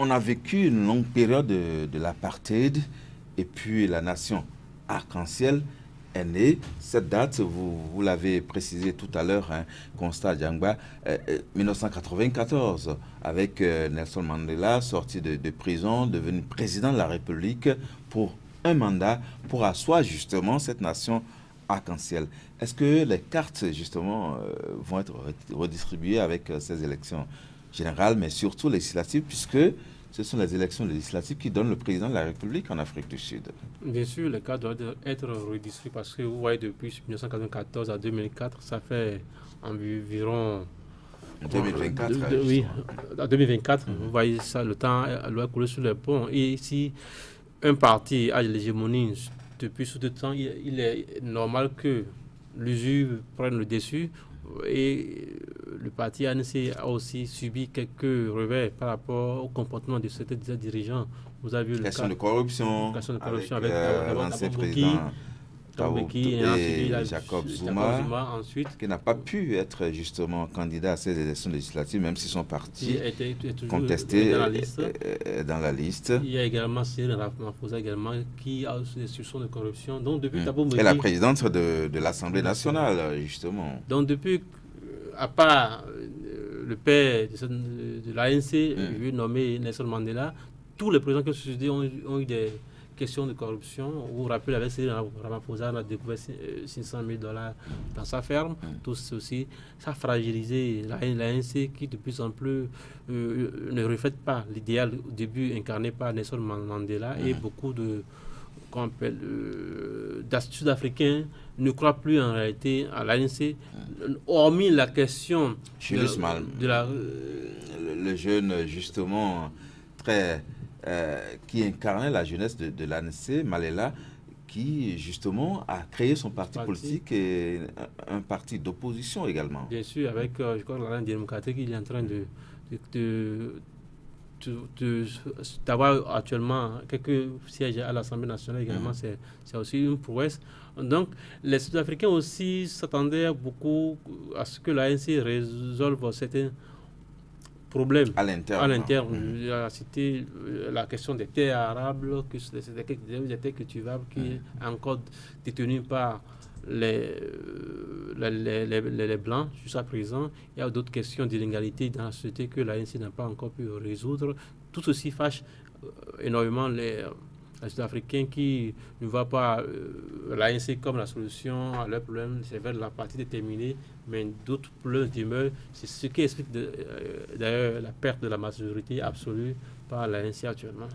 on a vécu une longue période de l'apartheid et puis la nation arc-en-ciel est née. Cette date, vous l'avez précisé tout à l'heure, hein, Constant Djangba, 1994, avec Nelson Mandela, sorti de prison, devenu président de la République pour un mandat pour asseoir justement cette nation arc-en-ciel. Est-ce que les cartes justement vont être redistribuées avec ces élections générales, mais surtout législatives, puisque ce sont les élections législatives qui donnent le président de la République en Afrique du Sud? Bien sûr, les cartes doivent être redistribuées parce que vous voyez, depuis 1994 à 2004, ça fait environ 2024. Oui, en 2024, vous voyez ça, le temps doit couler sur les ponts. Et si un parti a l'hégémonie depuis ce temps, il est normal que l'usure prenne le dessus. Et le parti ANC a aussi subi quelques revers par rapport au comportement de certains dirigeants. Vous avez vu le question de corruption avec l'ancien président Thabo Mbeki et Jacob Zuma, ensuite, qui n'a pas pu être justement candidat à ces élections législatives, même si son parti est contesté dans la liste. Il y a également Cyril Ramaphosa qui a aussi des soupçons de corruption. Donc, depuis Thabo Mbeki, et la présidente de l'Assemblée nationale, justement. Donc depuis, à part le père de l'ANC, nommé Nelson Mandela, tous les présidents qui se sont dit ont eu des questions de corruption. Vous vous rappelez, avec Cyril Ramaphosa, on a découvert 500 000 $ dans sa ferme. Tout ceci, ça a fragilisé l'ANC qui de plus en plus ne reflète pas l'idéal au début incarné par Nelson Mandela et beaucoup de Sud-Africains ne croient plus en réalité à l'ANC, hormis la question de la... le jeune justement très qui incarnait la jeunesse de l'ANC, Malela, qui justement a créé son parti politique et un parti d'opposition également. Bien sûr, avec je crois l'Alliance démocratique, il est en train d'avoir actuellement quelques sièges à l'Assemblée nationale également, c'est aussi une prouesse. Donc, les Sud-Africains aussi s'attendaient beaucoup à ce que l'ANC résolve certains problèmes à l'interne. Il a cité la question des terres arables, des terres cultivables qui est encore détenues par les Blancs jusqu'à présent. Il y a d'autres questions d'inégalité dans la société que l'ANC n'a pas encore pu résoudre. Tout ceci fâche énormément les Sud-Africains qui ne voient pas l'ANC comme la solution à leurs problèmes. C'est vers la partie déterminée, mais d'autres problèmes demeurent. C'est ce qui explique d'ailleurs la perte de la majorité absolue par l'ANC actuellement.